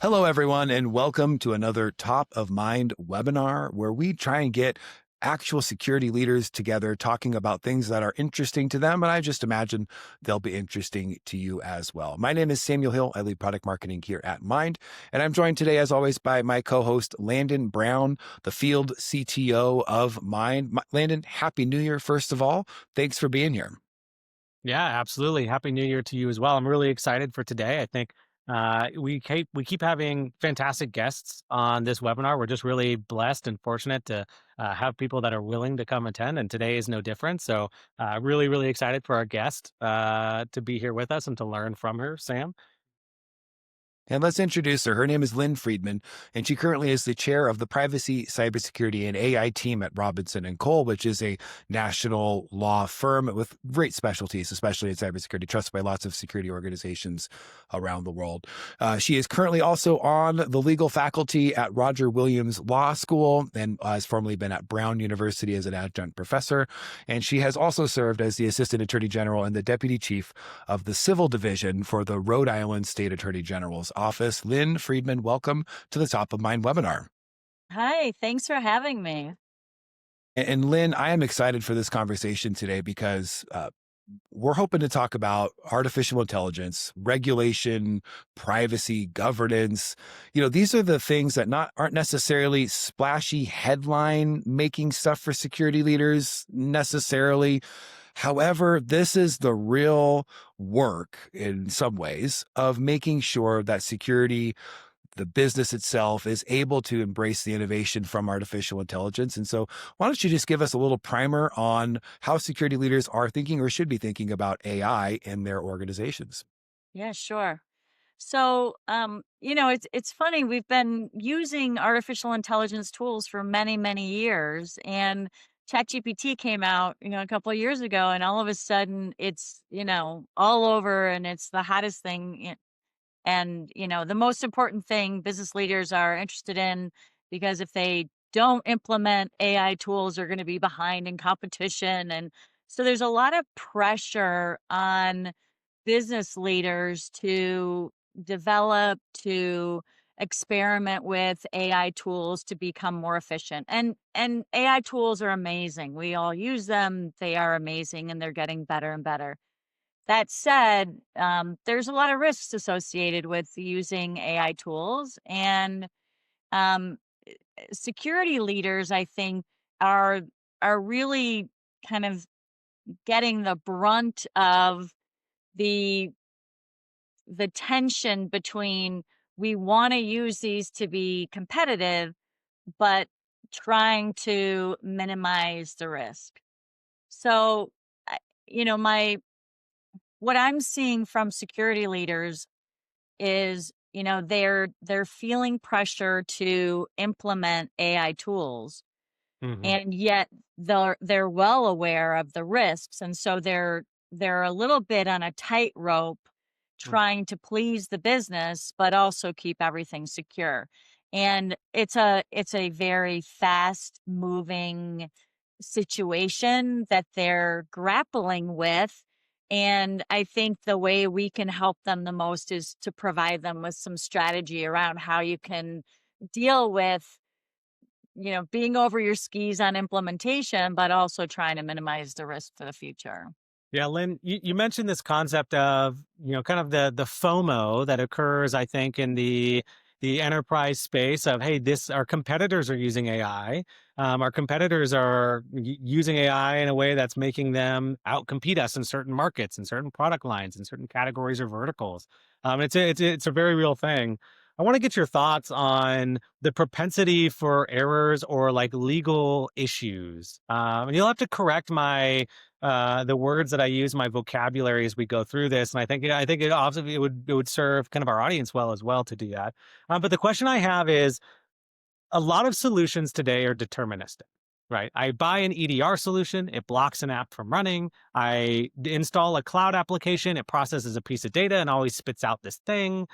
Hello, everyone, and welcome to another Top of Mind webinar where we try and get actual security leaders together talking about things that are interesting to them. And I just imagine they'll be interesting to you as well. My name is Samuel Hill. I lead product marketing here at Mind. And I'm joined today, as always, by my co-host, Landen Brown, the field CTO of Mind. Landen, Happy New Year, first of all. Thanks for being here. Yeah, absolutely. Happy New Year to you as well. I'm really excited for today. I think we keep having fantastic guests on this webinar. We're just really blessed and fortunate to have people that are willing to come attend, and today is no different. So, really excited for our guest to be here with us and to learn from her, Sam. And let's introduce her. Her name is Linn Freedman, and she currently is the chair of the Privacy, Cybersecurity, and AI team at Robinson and Cole, which is a national law firm with great specialties, especially in cybersecurity, trusted by lots of security organizations around the world. She is currently also on the legal faculty at Roger Williams Law School and has formerly been at Brown University as an adjunct professor. And she has also served as the Assistant Attorney General and the Deputy Chief of the Civil Division for the Rhode Island State Attorney General's office. Linn Freedman, welcome to the Top of Mind webinar. Hi, thanks for having me. And Linn, I am excited for this conversation today because we're hoping to talk about artificial intelligence, regulation, privacy, governance. These are the things that aren't necessarily splashy headline making stuff for security leaders necessarily. However, this is the real work in some ways of making sure that security, the business itself, is able to embrace the innovation from artificial intelligence. And so why don't you just give us a little primer on how security leaders are thinking or should be thinking about AI in their organizations? Yeah, sure. So, it's funny. We've been using artificial intelligence tools for many, many years, and ChatGPT came out, a couple of years ago, and all of a sudden it's, all over, and it's the hottest thing. And, the most important thing business leaders are interested in, because if they don't implement AI tools, they're going to be behind in competition. And so there's a lot of pressure on business leaders to develop, to experiment with AI tools to become more efficient. And AI tools are amazing. We all use them. They are amazing, and they're getting better and better. That said, there's a lot of risks associated with using AI tools, and um, security leaders, I think, are are really kind of getting the brunt of the tension between, we want to use these to be competitive, but trying to minimize the risk. So, I- my what I'm seeing from security leaders is, they're feeling pressure to implement AI tools, Hmm. and yet they're well aware of the risks, and so they're a little bit on a tightrope, trying to please the business but also keep everything secure. And it's a very fast moving situation that they're grappling with. And I think the way we can help them the most is to provide them with some strategy around how you can deal with, being over your skis on implementation, but also trying to minimize the risk for the future. Yeah, Lynn, you mentioned this concept of, kind of the FOMO that occurs, I think, in the enterprise space of, hey, this our competitors are using AI. Our competitors are using AI in a way that's making them outcompete us in certain markets, in certain product lines, in certain categories or verticals. It's a very real thing. I want to get your thoughts on the propensity for errors or like legal issues. And you'll have to correct the words that I use, my vocabulary as we go through this. And I think it also it would serve kind of our audience well as well to do that. But the question I have is, a lot of solutions today are deterministic. Right. I buy an EDR solution, it blocks an app from running. I install a cloud application, it processes a piece of data and always spits out this thing.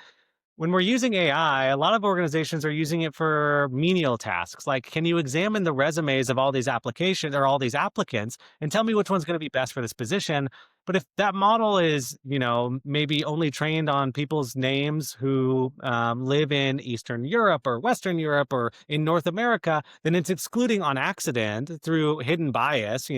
When we're using AI, a lot of organizations are using it for menial tasks. Like, can you examine the resumes of all these applications or all these applicants and tell me which one's going to be best for this position? But if that model is, maybe only trained on people's names who live in Eastern Europe or Western Europe or in North America, then it's excluding on accident through hidden bias,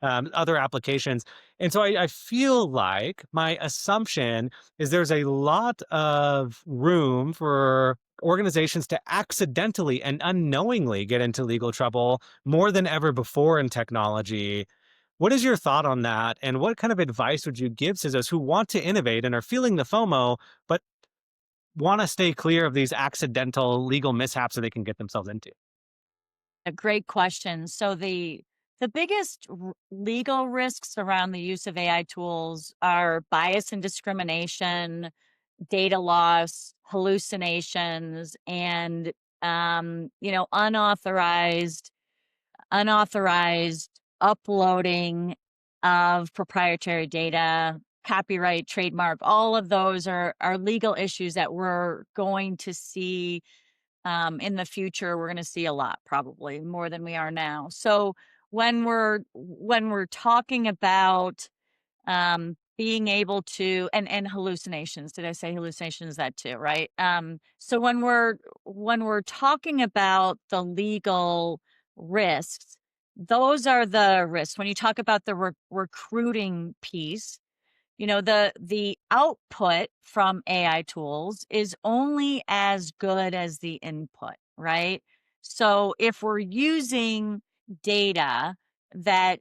other applications. And so I feel like my assumption is there's a lot of room for organizations to accidentally and unknowingly get into legal trouble more than ever before in technology. What is your thought on that? And what kind of advice would you give CISOs who want to innovate and are feeling the FOMO, but want to stay clear of these accidental legal mishaps that they can get themselves into? A great question. So the biggest legal risks around the use of AI tools are bias and discrimination, data loss, hallucinations, and unauthorized uploading of proprietary data, copyright, trademark. All of those are legal issues that we're going to see in the future. We're going to see a lot, probably more than we are now. So when we're talking about being able to, and hallucinations, did I say hallucinations? That too, right? So when we're talking about the legal risks, those are the risks. When you talk about the recruiting piece, the output from AI tools is only as good as the input, right? So if we're using data that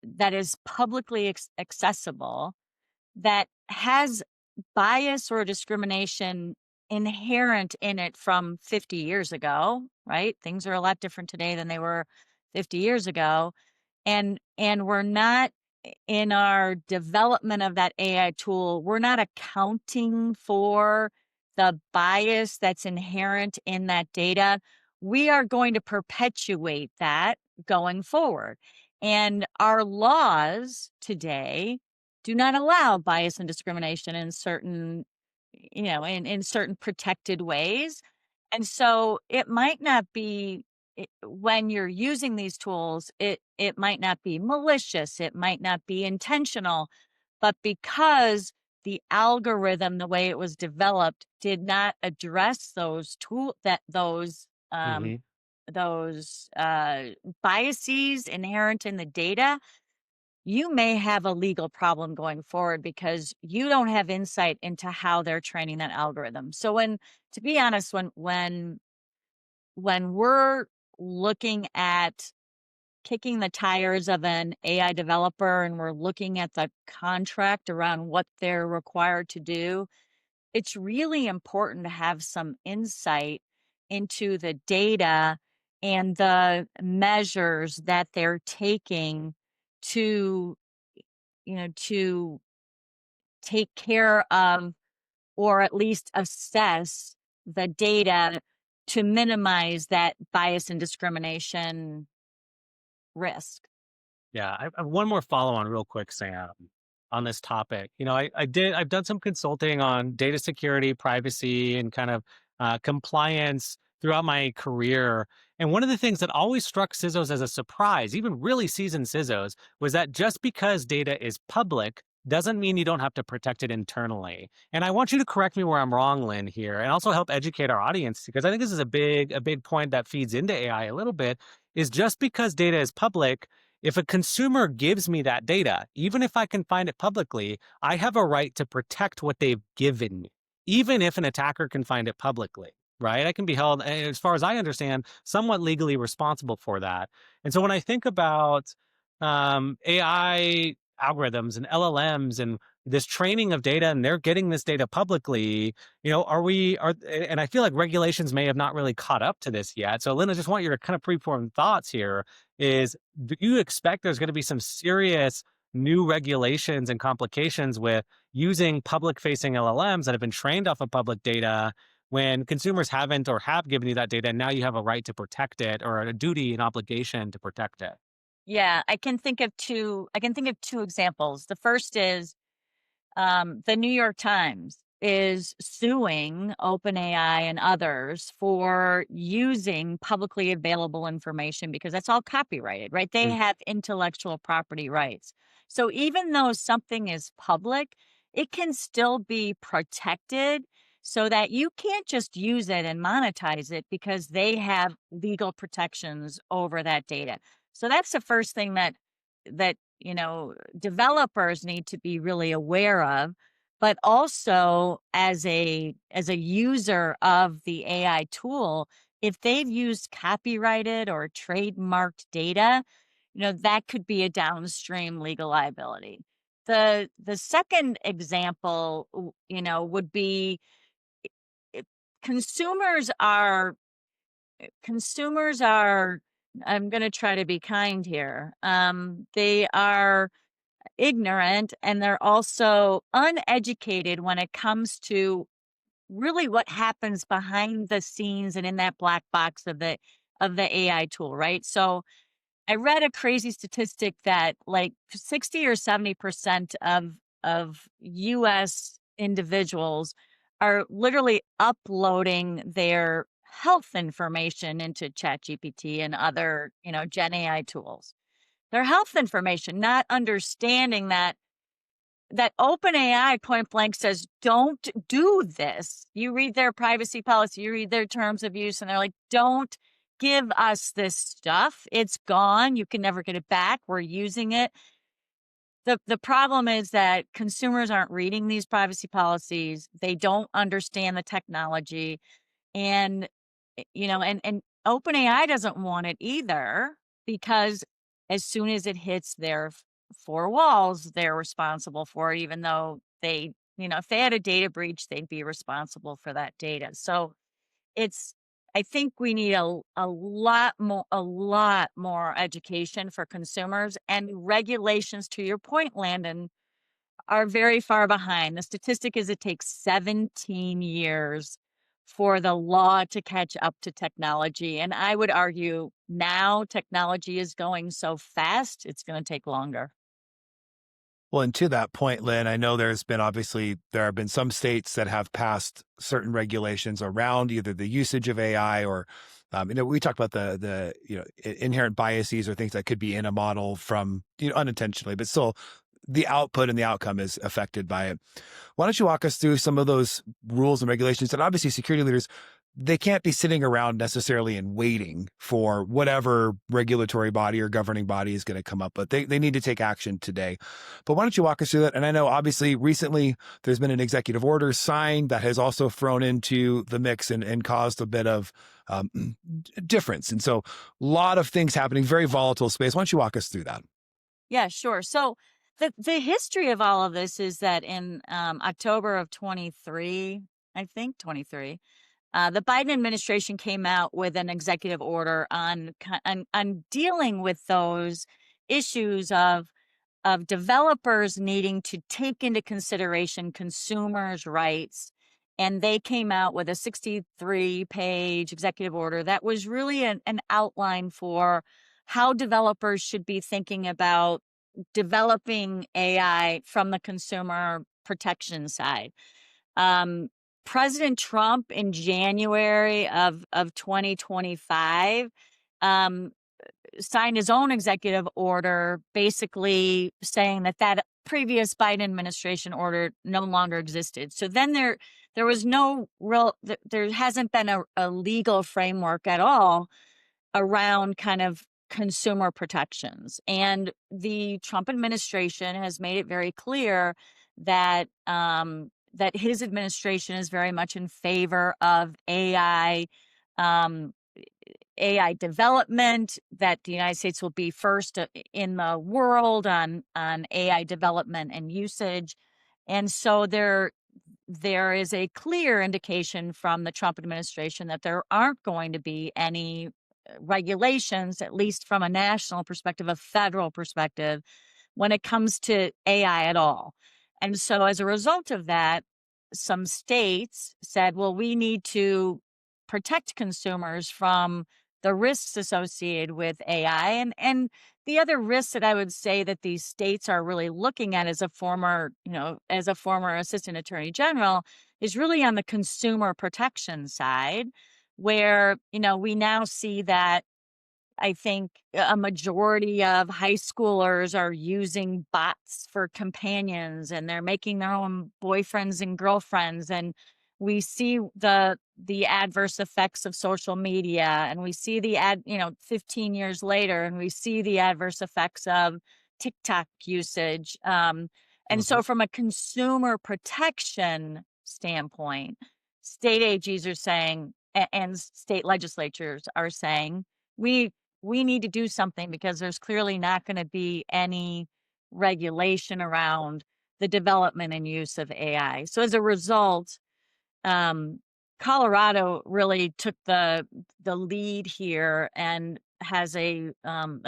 that is publicly accessible, that has bias or discrimination inherent in it from 50 years ago, right? Things are a lot different today than they were 50 years ago. And we're not, in our development of that AI tool, we're not accounting for the bias that's inherent in that data. We are going to perpetuate that going forward. And our laws today do not allow bias and discrimination in certain, in certain protected ways. And so it might not be, when you're using these tools, it might not be malicious, it might not be intentional, but because the algorithm, the way it was developed, did not address Hmm. those biases inherent in the data, you may have a legal problem going forward because you don't have insight into how they're training that algorithm. So to be honest, when we're looking at kicking the tires of an AI developer and we're looking at the contract around what they're required to do, it's really important to have some insight into the data and the measures that they're taking to, to take care of, or at least assess the data to minimize that bias and discrimination risk. Yeah, I have one more follow on real quick, Sam, on this topic. I've done some consulting on data security, privacy, and kind of compliance throughout my career. And one of the things that always struck CISOs as a surprise, even really seasoned CISOs, was that just because data is public doesn't mean you don't have to protect it internally. And I want you to correct me where I'm wrong, Lynn, here, and also help educate our audience, because I think this is a big point that feeds into AI a little bit. Is just because data is public, if a consumer gives me that data, even if I can find it publicly, I have a right to protect what they've given me, even if an attacker can find it publicly, right? I can be held, as far as I understand, somewhat legally responsible for that. And so when I think about AI algorithms and LLMs and this training of data, and they're getting this data publicly, and I feel like regulations may have not really caught up to this yet. So, Lynn, I just want your kind of preformed thoughts here is, do you expect there's going to be some serious new regulations and complications with using public facing LLMs that have been trained off of public data when consumers haven't or have given you that data, and now you have a right to protect it, or a duty and obligation to protect it? Yeah, I can think of two examples. The first is the New York Times is suing OpenAI and others for using publicly available information because that's all copyrighted, right? They Mm. have intellectual property rights. So even though something is public, it can still be protected so that you can't just use it and monetize it because they have legal protections over that data. So that's the first thing that developers need to be really aware of, but also as a user of the AI tool, if they've used copyrighted or trademarked data, that could be a downstream legal liability. The second example, would be i- consumers are consumers are I'm going to try to be kind here. They are ignorant and they're also uneducated when it comes to really what happens behind the scenes and in that black box of the AI tool, right? So I read a crazy statistic that like 60 or 70% of US individuals are literally uploading their health information into ChatGPT and other, Gen AI tools. Their health information, not understanding that OpenAI point blank says, don't do this. You read their privacy policy, you read their terms of use, and they're like, don't give us this stuff. It's gone. You can never get it back. We're using it. The problem is that consumers aren't reading these privacy policies. They don't understand the technology. And and OpenAI doesn't want it either, because as soon as it hits their four walls, they're responsible for it, even though if they had a data breach, they'd be responsible for that data. So it's I think we need a lot more education for consumers, and regulations, to your point, Landon, are very far behind. The statistic is it takes 17 years for the law to catch up to technology. And I would argue now technology is going so fast, it's going to take longer. Well, and to that point, Lynn, I know there have been some states that have passed certain regulations around either the usage of AI or, we talked about the inherent biases or things that could be in a model from, unintentionally, but still the output and the outcome is affected by it. Why don't you walk us through some of those rules and regulations? And obviously security leaders, they can't be sitting around necessarily and waiting for whatever regulatory body or governing body is going to come up, but they need to take action today. But why don't you walk us through that? And I know obviously recently there's been an executive order signed that has also thrown into the mix and caused a bit of um, difference. And so a lot of things happening, very volatile space. Why don't you walk us through that? Yeah, sure. So the history of all of this is that in October of 23, I think 23, the Biden administration came out with an executive order on dealing with those issues of developers needing to take into consideration consumers' rights. And they came out with a 63-page executive order that was really an outline for how developers should be thinking about developing AI from the consumer protection side. Um, President Trump in January of 2025 um, signed his own executive order, basically saying that previous Biden administration order no longer existed. So then there was no real, there hasn't been a legal framework at all around kind of consumer protections. And the Trump administration has made it very clear that his administration is very much in favor of um, AI development, that the United States will be first in the world on AI development and usage. And so there is a clear indication from the Trump administration that there aren't going to be any regulations, at least from a national perspective, a federal perspective, when it comes to AI at all. And so as a result of that, some states said, well, we need to protect consumers from the risks associated with AI. And the other risks that I would say that these states are really looking at as a former assistant attorney general, is really on the consumer protection side, where, we now see that I think a majority of high schoolers are using bots for companions, and they're making their own boyfriends and girlfriends. And we see the adverse effects of social media, and we see 15 years later, and we see the adverse effects of TikTok usage. And Mhm. so from a consumer protection standpoint, state AGs are saying, and state legislatures are saying, we we need to do something, because there's clearly not going to be any regulation around the development and use of AI. So as a result, um, Colorado really took the lead here and has a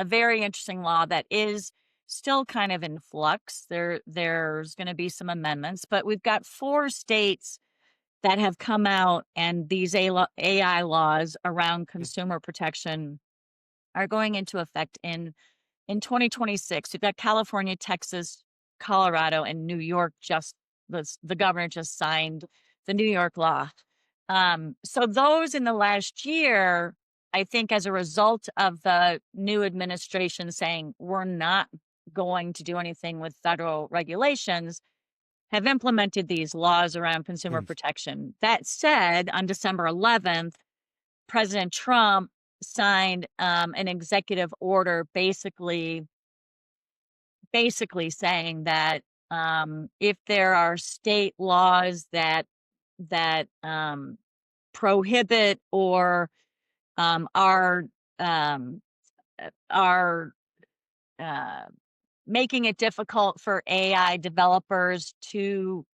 very interesting law that is still kind of in flux. There's going to be some amendments, but we've got 4 states that have come out, and these AI laws around consumer protection are going into effect in 2026. We've got California, Texas, Colorado, and New York. Just the governor just signed the New York law. So those in the last year, I think, as a result of the new administration saying we're not going to do anything with federal regulations, have implemented these laws around consumer Mm. protection. That said, on December 11th, President Trump signed an executive order basically saying that if there are state laws that prohibit or are um, are uh, making it difficult for AI developers to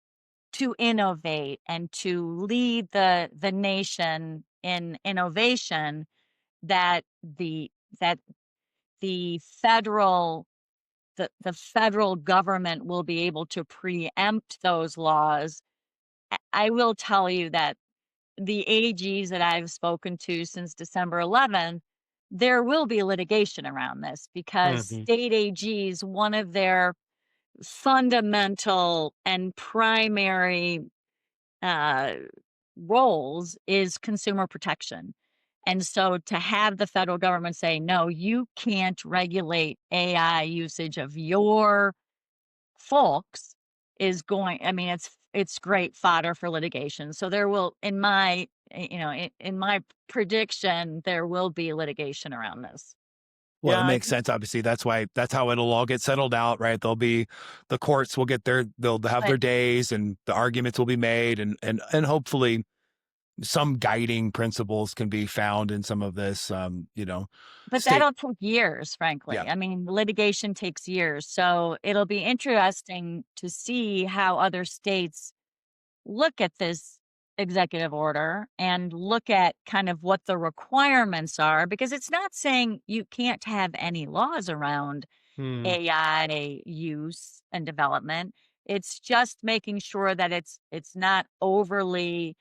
innovate and to lead the nation in innovation, that that the federal government will be able to preempt those laws. I will tell you that the AGs that I've spoken to since December 11th, there will be litigation around this, because Mhm. state AGs, one of their fundamental and primary uh, roles is consumer protection. And so to have the federal government say, no, you can't regulate AI usage of your folks, I mean, it's great fodder for litigation. So there will, in my prediction, there will be litigation around this. Well, Yeah, it I makes think sense. Obviously, that's how it'll all get settled out, right? The courts will they'll have their But days, and the arguments will be made, and hopefully some guiding principles can be found in some of this, but state. that'll take years, Yeah. frankly. I mean, litigation takes years. So it'll be interesting to see how other states look at this executive order and look at kind of what the requirements are, because it's not saying you can't have any laws around hmm. AI use and development. It's just making sure that it's not overly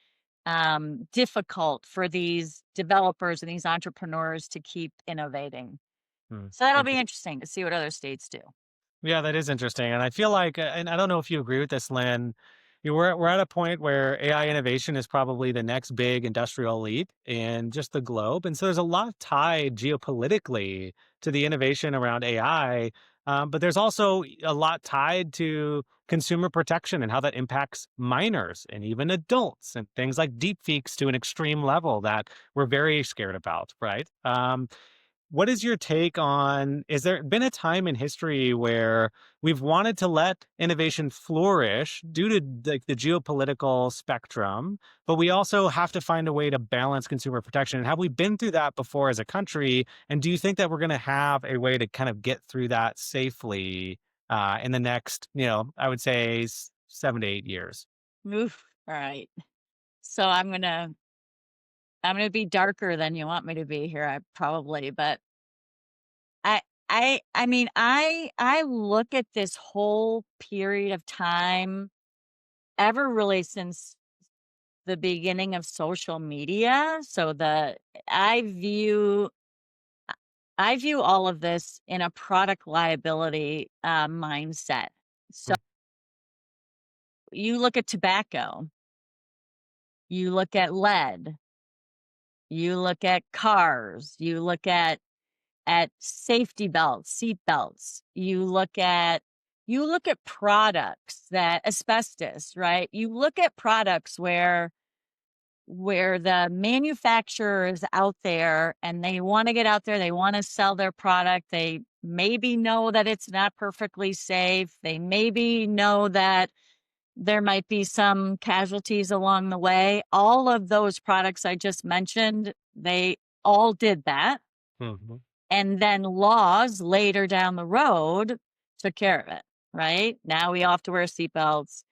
difficult for these developers and these entrepreneurs to keep innovating. Hmm. So that'll be Interesting. interesting to see what other states do. Yeah, that is interesting, and I feel like, and I don't know if you agree with this, Lynn. We're at a point where AI innovation is probably the next big industrial leap in just the globe, and so there's a lot tied geopolitically to the innovation around AI. But there's also a lot tied to consumer protection and how that impacts minors and even adults, and things like deepfakes to an extreme level that we're very scared about, right? What is your take on, is there been a time in history where we've wanted to let innovation flourish due to the geopolitical spectrum, but we also have to find a way to balance consumer protection? And have we been through that before as a country? And do you think that we're going to have a way to kind of get through that safely in the next, I would say 7 to 8 years? Oof. All right. So I'm gonna be darker than you want me to be here, I probably, but I I mean, I look at this whole period of time, ever really since the beginning of social media. So I view I view all of this in a product liability mindset. So Mm, you look at tobacco, you look at lead, you look at cars, you look at at safety belts, seat belts. You look at products that asbestos, right? You look at products where the manufacturer is out there and they want to get out there, they want to sell their product. They maybe know that it's not perfectly safe. They maybe know that there might be some casualties along the way. All of those products I just mentioned, they all did that. Mhm. And then laws later down the road took care of it, right? Now we all have to wear seatbelts.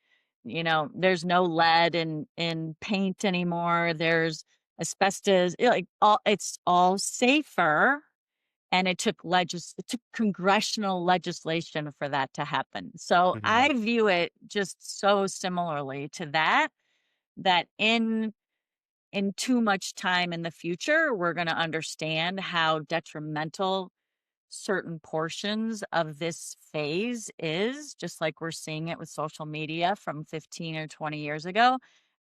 There's no lead in paint anymore. There's asbestos. It's all safer. And it took congressional legislation for that to happen. So Mhm. I view it just so similarly to that in too much time in the future, we're going to understand how detrimental certain portions of this phase is, just like we're seeing it with social media from 15 or 20 years ago.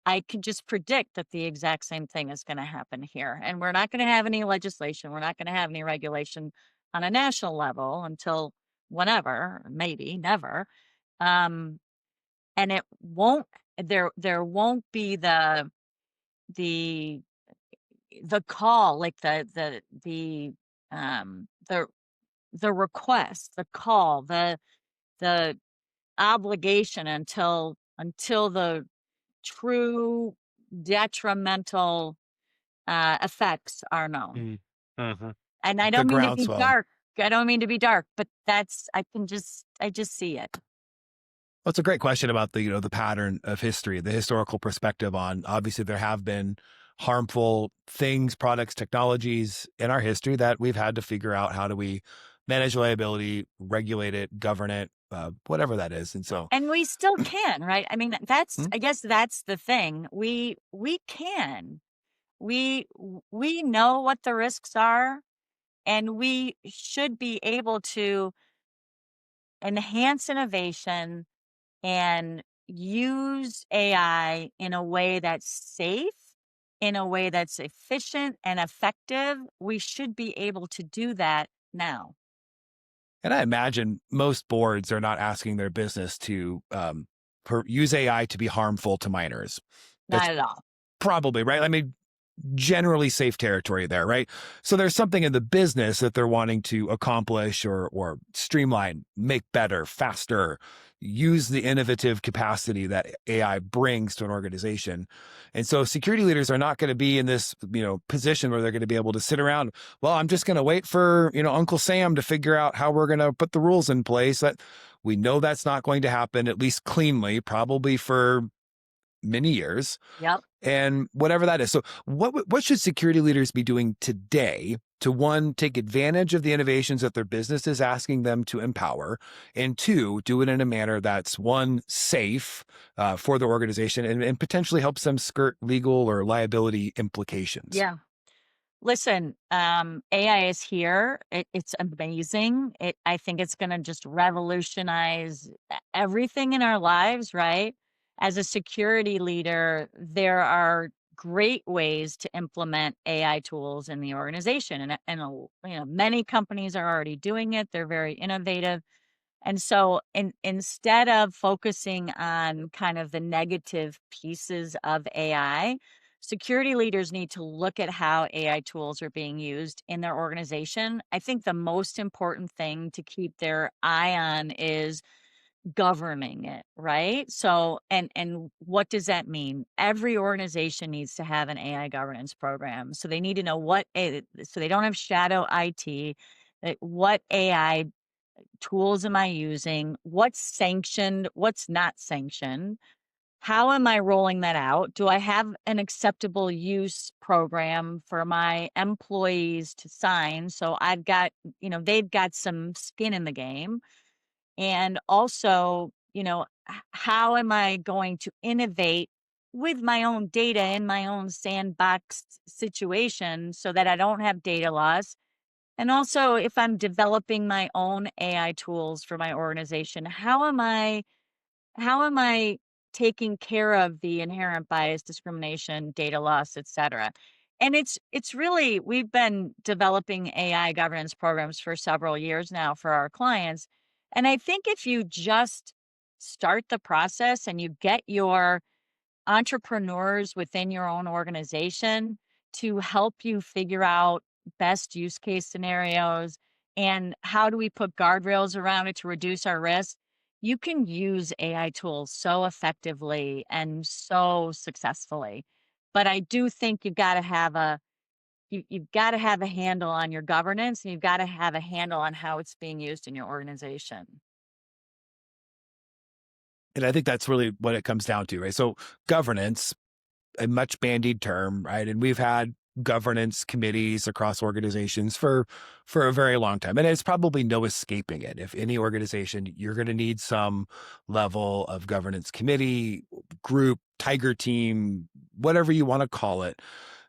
I can just predict that the exact same thing is going to happen here. And we're not going to have any legislation. We're not going to have any regulation on a national level until whenever, maybe never. Um, and it won't, there won't be the the call, like um the the request, the call, the obligation until the true detrimental effects are known. Mm. Mhm. And I The don't mean to be groundswell. dark. I don't mean to be dark, but I just see it. Well, it's a great question about the pattern of history, the historical perspective on obviously there have been harmful things, products, technologies in our history that we've had to figure out how do we manage liability, regulate it, govern it, whatever that is. And so, And we still can, right? I mean, that's hmm, I guess that's the thing. We can. We know what the risks are, and we should be able to enhance innovation and use AI in a way that's safe, in a way that's efficient and effective. We should be able to do that now. and I imagine most boards are not asking their business to use AI to be harmful to minors. That's Not at all. probably right. I mean, generally safe territory there, right? So there's something in the business that they're wanting to accomplish or streamline, make better, faster, use the innovative capacity that AI brings to an organization. And so security leaders are not going to be in this, position where they're going to be able to sit around, well, I'm just going to wait for, Uncle Sam to figure out how we're going to put the rules in place. That we know that's not going to happen, at least cleanly, probably for many years Yep. and whatever that is. So what should security leaders be doing today to, one, take advantage of the innovations that their business is asking them to empower, and two, do it in a manner that's, one, safe for their organization and potentially helps them skirt legal or liability implications? Yeah. Listen, AI is here. It's amazing. I think it's going to just revolutionize everything in our lives, right? As a security leader, there are great ways to implement AI tools in the organization, and many companies are already doing it. They're very innovative. And so instead of focusing on kind of the negative pieces of AI, security leaders need to look at how AI tools are being used in their organization. I think the most important thing to keep their eye on is governing it, right? So and what does that mean? Every organization needs to have an AI governance program. So they need to know so they don't have shadow IT, what AI tools am I using? What's sanctioned? What's not sanctioned? How am I rolling that out? Do I have an acceptable use program for my employees to sign? So they've got some skin in the game. And also, how am I going to innovate with my own data in my own sandbox situation so that I don't have data loss? And also, if I'm developing my own AI tools for my organization, how am I taking care of the inherent bias, discrimination, data loss, et cetera? And it's really we've been developing AI governance programs for several years now for our clients. And I think if you just start the process and you get your entrepreneurs within your own organization to help you figure out best use case scenarios and how do we put guardrails around it to reduce our risk, you can use AI tools so effectively and so successfully. But I do think you've got to have a handle on your governance and you've got to have a handle on how it's being used in your organization. And I think that's really what it comes down to, right? So governance, a much bandied term, right? And we've had governance committees across organizations for a very long time. And it's probably no escaping it. If any organization, you're going to need some level of governance committee, group, tiger team, whatever you want to call it.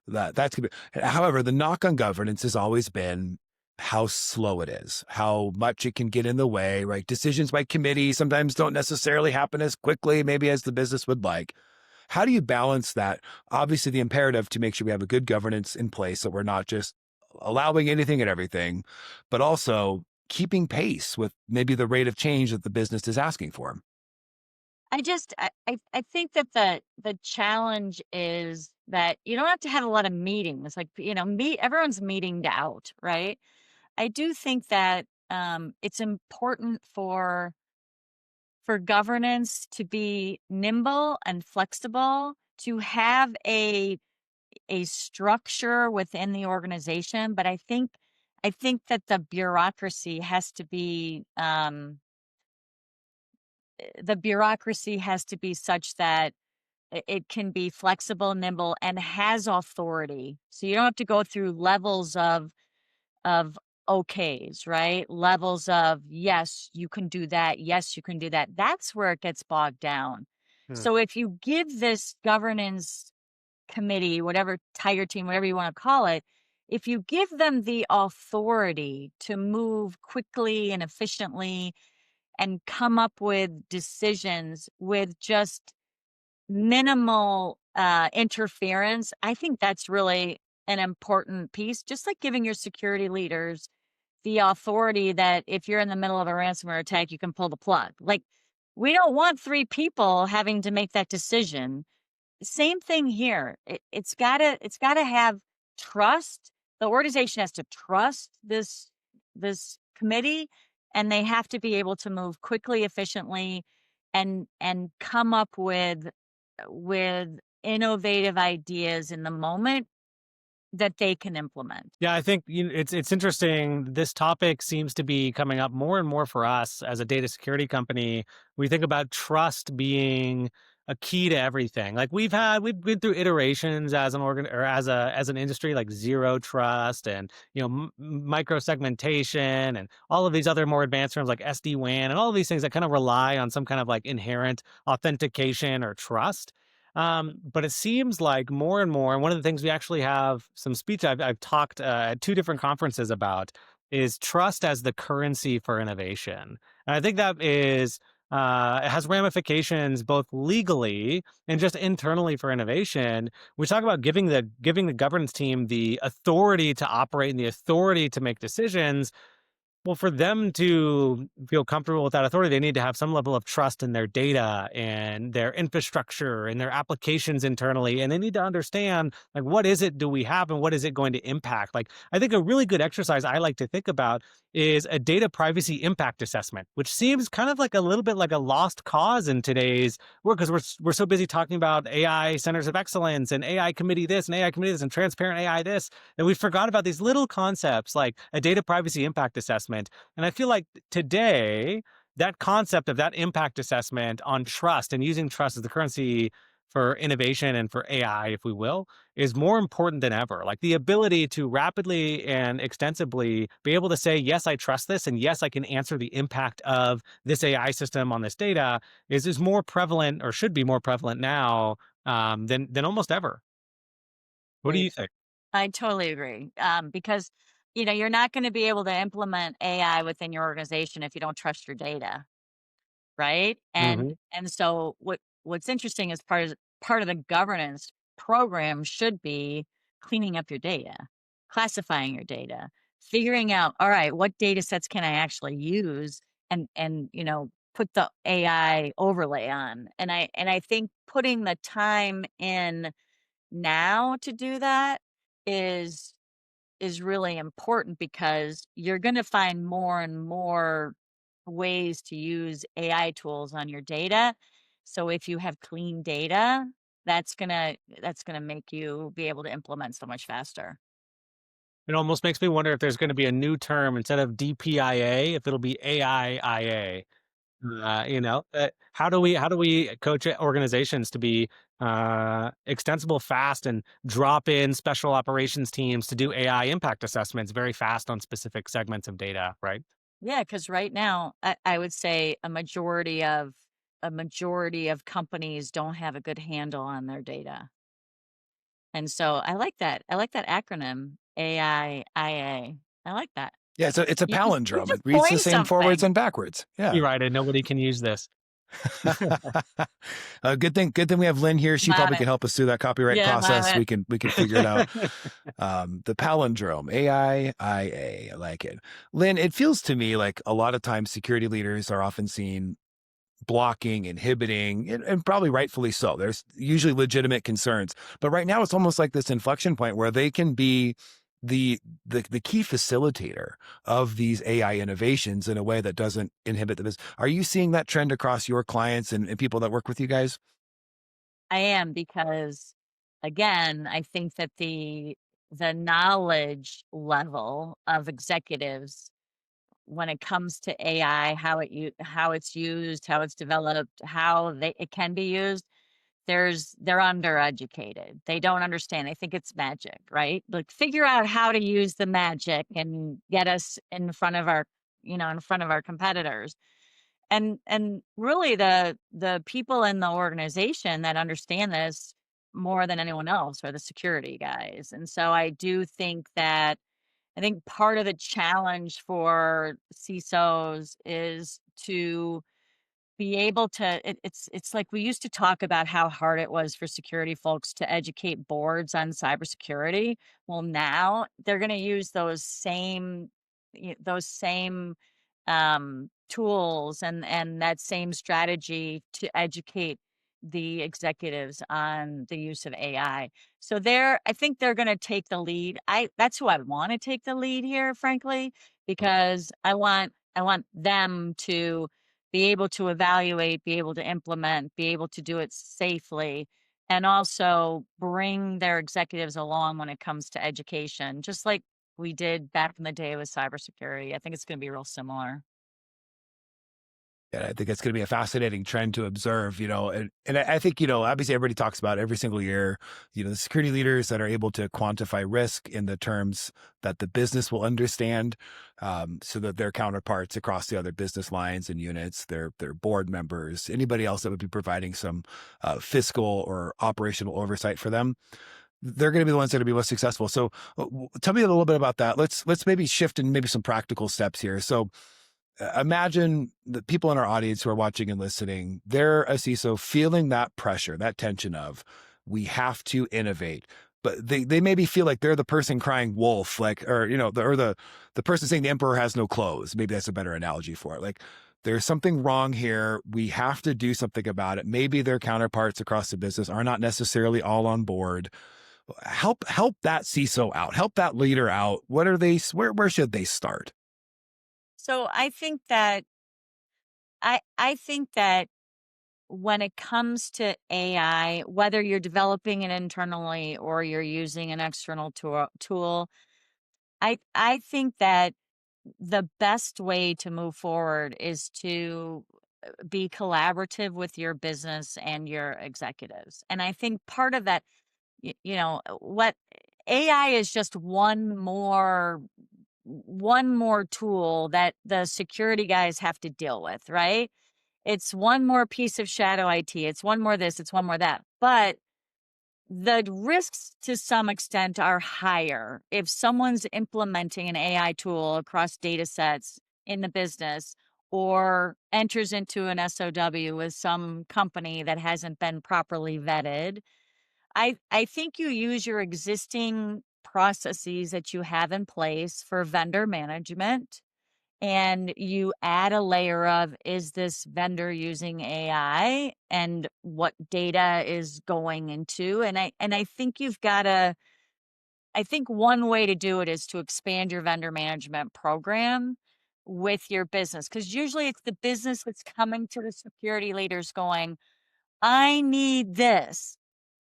That's gonna be, however, the knock on governance has always been how slow it is, how much it can get in the way, right? Decisions by committee sometimes don't necessarily happen as quickly, maybe as the business would like. How do you balance that? Obviously, the imperative to make sure we have a good governance in place so we're not just allowing anything and everything, but also keeping pace with maybe the rate of change that the business is asking for. I think that the challenge is that you don't have to have a lot of meetings. Like, meet everyone's meetinged out, right? I do think that it's important for governance to be nimble and flexible, to have a structure within the organization. But I think that the bureaucracy has to be such that it can be flexible, nimble, and has authority. So you don't have to go through levels of okays, right? Levels of yes, you can do that. Yes, you can do that. That's where it gets bogged down. Hmm. So if you give this governance committee, whatever tiger team, whatever you want to call it, if you give them the authority to move quickly and efficiently and come up with decisions with just minimal interference, I think that's really an important piece. Just like giving your security leaders the authority that if you're in the middle of a ransomware attack, you can pull the plug. Like, we don't want three people having to make that decision. Same thing here. It's gotta have trust. The organization has to trust this committee, and they have to be able to move quickly, efficiently, and come up with innovative ideas in the moment that they can implement. Yeah, I think it's interesting. This topic seems to be coming up more and more for us as a data security company. We think about trust being a key to everything. Like we've been through iterations as an organ or as an industry, like zero trust and micro segmentation and all of these other more advanced terms like SD-WAN and all of these things that kind of rely on some kind of like inherent authentication or trust. But it seems like more and more, and one of the things we actually have some speech I've talked at two different conferences about is trust as the currency for innovation. And I think that is it has ramifications both legally and just internally for innovation. We talk about giving the governance team the authority to operate and the authority to make decisions. Well, for them to feel comfortable with that authority, they need to have some level of trust in their data and their infrastructure and their applications internally. And they need to understand, like, what is it do we have and what is it going to impact? Like, I think a really good exercise I like to think about is a data privacy impact assessment, which seems kind of like a little bit like a lost cause in today's work because we're so busy talking about AI centers of excellence and AI committee this and AI committee this and transparent AI this, and we forgot about these little concepts like a data privacy impact assessment. And I feel like today, that concept of that impact assessment on trust and using trust as the currency for innovation and for AI, if we will, is more important than ever. Like the ability to rapidly and extensively be able to say, yes, I trust this, and yes, I can answer the impact of this AI system on this data is more prevalent or should be more prevalent now than almost ever. What do Agreed. you think? I totally agree. Because you're not going to be able to implement AI within your organization if you don't trust your data, right? And so what's interesting is part of the governance program should be cleaning up your data, classifying your data, figuring out, all right, what data sets can I actually use and put the AI overlay on. And I think putting the time in now to do that is really important because you're going to find more and more ways to use AI tools on your data. So if you have clean data, that's going to make you be able to implement so much faster. It almost makes me wonder if there's gonna be a new term instead of DPIA, if it'll be AIIA. How do we coach organizations to be extensible, fast, and drop in special operations teams to do AI impact assessments very fast on specific segments of data, right? Yeah, because right now I would say a majority of companies don't have a good handle on their data. And so I like that. I like that acronym AIIA. I like that. Yeah, it's a You palindrome. just It reads the coined same forwards something. and backwards. Yeah. You're right, and nobody can use this. Good thing we have Lynn here. I'm She on probably it. can help us through that copyright Yeah, I'm on process. it. We can figure it out. The palindrome, AIIA. I like it. Lynn, it feels to me like a lot of times security leaders are often seen blocking, inhibiting, and probably rightfully so. There's usually legitimate concerns, but right now it's almost like this inflection point where they can be the key facilitator of these AI innovations in a way that doesn't inhibit the business. Are you seeing that trend across your clients and people that work with you guys? I am because again, I think that the knowledge level of executives when it comes to AI, how it's used, how it's developed, how it can be used, they're undereducated. They don't understand. They think it's magic, right? Like figure out how to use the magic and get us in front of our competitors. And really the people in the organization that understand this more than anyone else are the security guys. And so I think part of the challenge for CISOs is to be able to it's like we used to talk about how hard it was for security folks to educate boards on cybersecurity. Well, now they're going to use those same tools and that same strategy to educate the executives on the use of AI. So I think they're going to take the lead. That's who I want to take the lead here, frankly, because I want them to be able to evaluate, be able to implement, be able to do it safely, and also bring their executives along when it comes to education, just like we did back in the day with cybersecurity. I think it's going to be real similar. And I think it's going to be a fascinating trend to observe, and I think, obviously everybody talks about every single year, the security leaders that are able to quantify risk in the terms that the business will understand, so that their counterparts across the other business lines and units, their board members, anybody else that would be providing some fiscal or operational oversight for them, they're going to be the ones that are going to be most successful. So tell me a little bit about that. Let's maybe shift in maybe some practical steps here. So imagine the people in our audience who are watching and listening, they're a CISO feeling that pressure, that tension of we have to innovate. But they maybe feel like they're the person crying wolf, like, or, the person saying the emperor has no clothes. Maybe that's a better analogy for it. Like there's something wrong here. We have to do something about it. Maybe their counterparts across the business are not necessarily all on board. Help that CISO out, help that leader out. Where should they start? So I think that when it comes to AI, whether you're developing it internally or you're using an external tool, I think that the best way to move forward is to be collaborative with your business and your executives. And I think part of that, what AI is just one more tool that the security guys have to deal with, right? It's one more piece of shadow IT. It's one more this, it's one more that. But the risks to some extent are higher if someone's implementing an AI tool across data sets in the business or enters into an SOW with some company that hasn't been properly vetted. I think you use your existing processes that you have in place for vendor management, and you add a layer of, is this vendor using AI and what data is going into? And I think you've got to, I think one way to do it is to expand your vendor management program with your business, because usually it's the business that's coming to the security leaders going, I need this,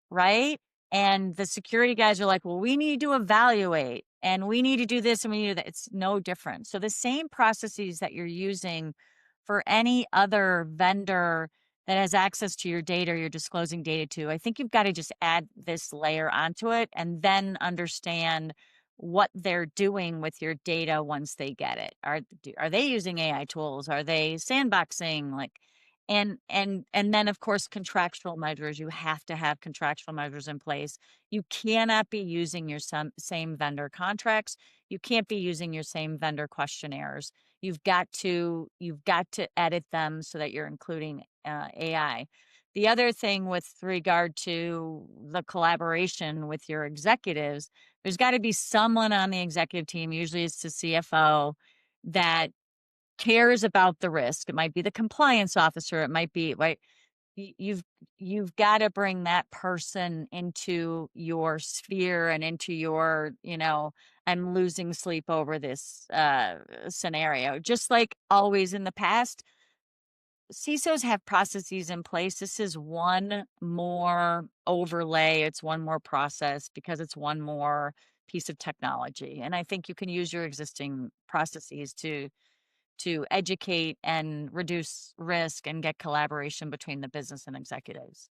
right? And the security guys are like, well, we need to evaluate and we need to do this and we need to do that. It's no different. So the same processes that you're using for any other vendor that has access to your data or you're disclosing data to, I think you've got to just add this layer onto it and then understand what they're doing with your data once they get it. Are they using AI tools? Are they sandboxing? Like, and then of course contractual measures. You have to have contractual measures in place. You cannot be using your same vendor contracts. You can't be using your same vendor questionnaires. You've got to edit them so that you're including AI. The other thing with regard to the collaboration with your executives, there's got to be someone on the executive team, usually it's the CFO, that cares about the risk. It might be the compliance officer. It might be, right? You've got to bring that person into your sphere and into your, I'm losing sleep over this scenario. Just like always in the past, CISOs have processes in place. This is one more overlay. It's one more process because it's one more piece of technology. And I think you can use your existing processes to educate and reduce risk and get collaboration between the business and executives.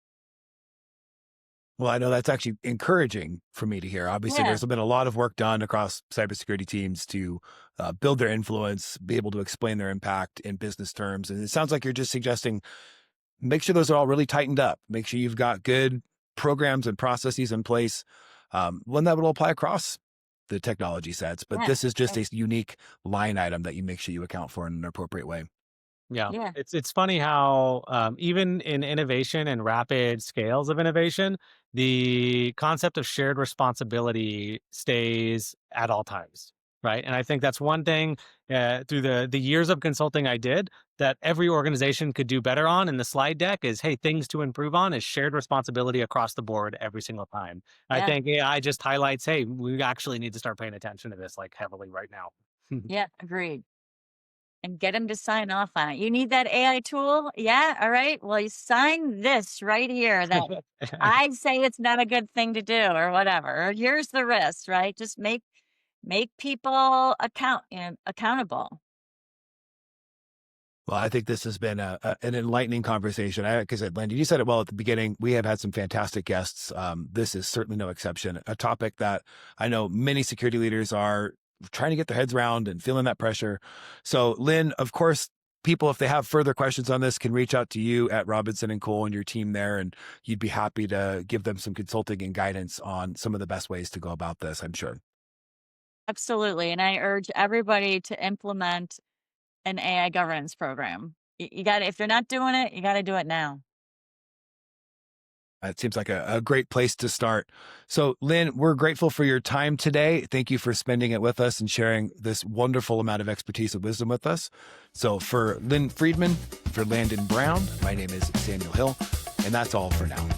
Well, I know that's actually encouraging for me to hear. Obviously, Yeah. there's been a lot of work done across cybersecurity teams to build their influence, be able to explain their impact in business terms. And it sounds like you're just suggesting make sure those are all really tightened up. Make sure you've got good programs and processes in place. One that will apply across the technology sets. But Yeah. this is just a unique line item that you make sure you account for in an appropriate way. Yeah. Yeah. It's funny how even in innovation and rapid scales of innovation, the concept of shared responsibility stays at all times, right? And I think that's one thing through the years of consulting I did that every organization could do better on in the slide deck is, hey, things to improve on is shared responsibility across the board every single time. I Yeah. think AI just highlights, hey, we actually need to start paying attention to this like heavily right now. Yeah. Agreed. And get them to sign off on it. You need that AI tool? Yeah. All right. Well, you sign this right here that I say it's not a good thing to do or whatever. Or here's the risk, right? Just make people accountable. Well, I think this has been an enlightening conversation. Like I said, Landon, you said it well at the beginning. We have had some fantastic guests. This is certainly no exception. A topic that I know many security leaders are trying to get their heads around and feeling that pressure. So, Linn, of course, people, if they have further questions on this, can reach out to you at Robinson and Cole and your team there, and you'd be happy to give them some consulting and guidance on some of the best ways to go about this, I'm sure. Absolutely. And I urge everybody to implement an AI governance program. You got to, if you're not doing it, you got to do it now. It seems like a great place to start. So, Linn, we're grateful for your time today. Thank you for spending it with us and sharing this wonderful amount of expertise and wisdom with us. So, for Linn Freedman, for Landen Brown, my name is Samuel Hill, and that's all for now.